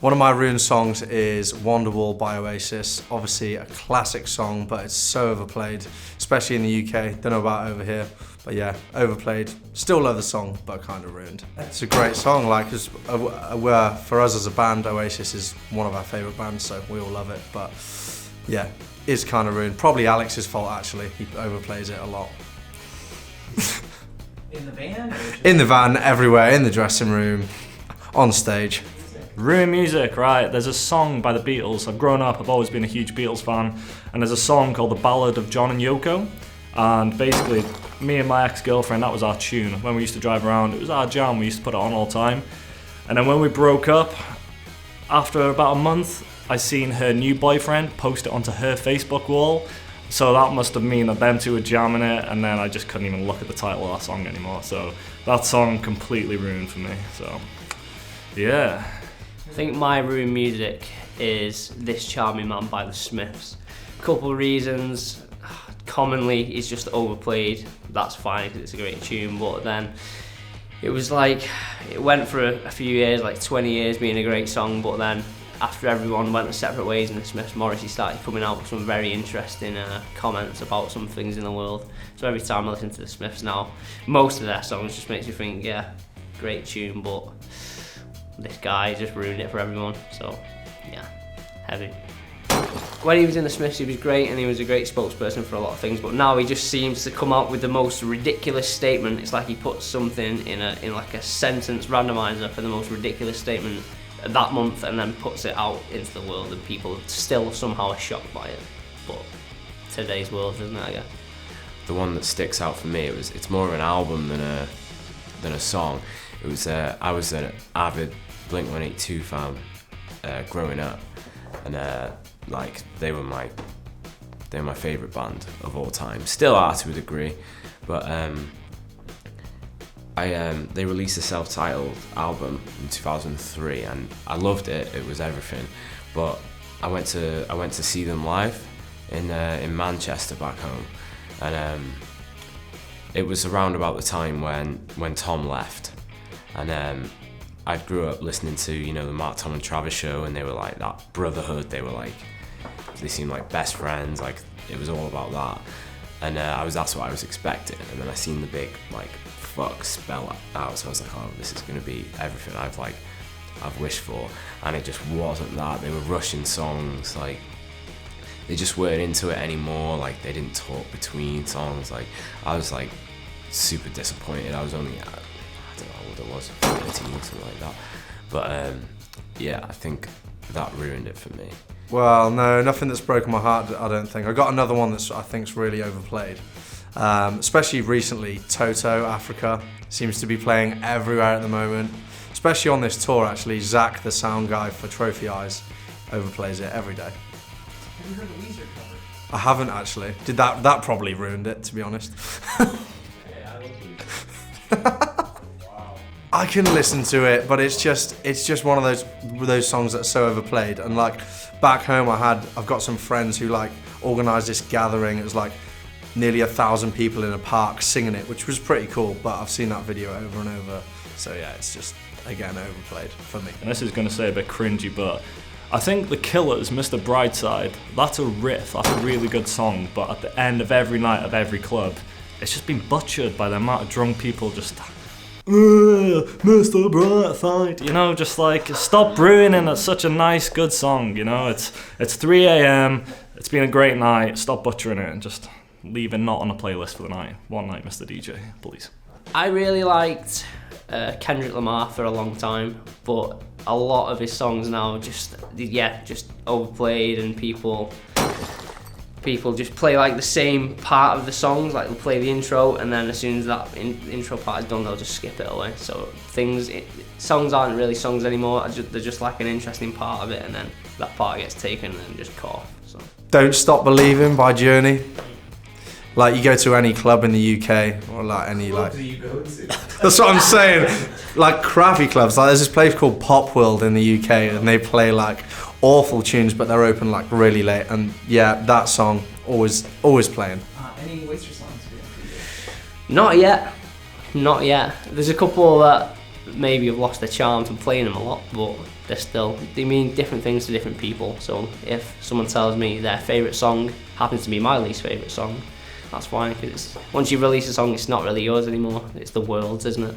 One of my ruined songs is Wonderwall by Oasis. Obviously a classic song, but it's so overplayed, especially in the UK. Don't know about over here, but yeah, overplayed. Still love the song, but kind of ruined. It's a great song. Like, for us as a band, Oasis is one of our favourite bands, so we all love it. But yeah, it's kind of ruined. Probably Alex's fault, actually. He overplays it a lot. In the van? In the van, everywhere, in the dressing room, on stage. Ruined music, right? There's a song by the Beatles. I've grown up, I've always been a huge Beatles fan, and there's a song called The Ballad of John and Yoko. And basically, me and my ex-girlfriend, that was our tune. When we used to drive around, it was our jam, we used to put it on all the time. And then when we broke up, after about a month, I seen her new boyfriend post it onto her Facebook wall. So that must have meant that them two were jamming it, and then I just couldn't even look at the title of that song anymore. So that song completely ruined for me, so yeah. I think my ruined music is This Charming Man by the Smiths. Couple of reasons. Commonly, it's just overplayed. That's fine because it's a great tune, but then it was like, it went for a few years, like 20 years being a great song, but then after everyone went their separate ways and the Smiths, Morrissey started coming out with some very interesting comments about some things in the world. So every time I listen to the Smiths now, most of their songs just makes me think, yeah, great tune, but this guy just ruined it for everyone. So yeah, heavy. When he was in the Smiths, he was great and he was a great spokesperson for a lot of things, but now he just seems to come out with the most ridiculous statement. It's like he puts something in like a sentence randomizer for the most ridiculous statement that month and then puts it out into the world, and people still somehow are shocked by it. But today's world, isn't it, I guess? The one that sticks out for me, it's more of an album than a song. It was I was an avid Blink-182 fan growing up, and like they were my favourite band of all time. Still are to a degree, but they released a self-titled album in 2003, and I loved it. It was everything. But I went to see them live in Manchester back home, and it was around about the time when Tom left, and I grew up listening to, you know, the Mark, Tom and Travis show, and they were like that brotherhood. They seemed like best friends. Like, it was all about that, and that's what I was expecting. And then I seen the big like fuck spell out, so I was like, oh, this is gonna be everything I've wished for, and it just wasn't that. They were rushing songs, like they just weren't into it anymore. Like, they didn't talk between songs. Like, I was like super disappointed. I was only I don't know how old I was, 13 or something like that. But yeah, I think that ruined it for me. Well, no, nothing that's broken my heart, I don't think. I got another one that I think's really overplayed. Especially recently, Toto, Africa, seems to be playing everywhere at the moment. Especially on this tour, actually. Zach, the sound guy for Trophy Eyes, overplays it every day. Have you heard the Weezer cover? I haven't actually. That probably ruined it, to be honest. Yeah, I love Weezer. Wow. I can listen to it, but it's just one of those songs that are so overplayed. And like back home, I've got some friends who like organised this gathering. It was like nearly 1,000 people in a park singing it, which was pretty cool. But I've seen that video over and over, so yeah, it's just again overplayed for me. And this is going to say a bit cringy, but I think The Killers, Mr. Brightside, that's a riff, that's a really good song, but at the end of every night of every club, it's just been butchered by the amount of drunk people just, Mr. Brightside, you know, just like, stop ruining it's such a nice, good song, you know, it's 3 a.m, it's been a great night, stop butchering it and just leave it not on a playlist for the night. One night, Mr. DJ, please. I really liked Kendrick Lamar for a long time, but a lot of his songs now just overplayed, and people just play like the same part of the songs, like they'll play the intro, and then as soon as that intro part is done, they'll just skip it away. So songs aren't really songs anymore. They're just like an interesting part of it, and then that part gets taken and just cut off. So. Don't Stop Believing by Journey. Like, you go to any club in the UK, or like any like... What do you go to? That's what I'm saying. Like crappy clubs. Like, there's this place called Pop World in the UK, and they play like awful tunes, but they're open like really late. And yeah, that song always playing. Any Oasis songs? Not yet. There's a couple that maybe have lost their charm from playing them a lot, but they mean different things to different people. So if someone tells me their favourite song happens to be my least favourite song, that's fine, because once you release a song, it's not really yours anymore, it's the world's, isn't it?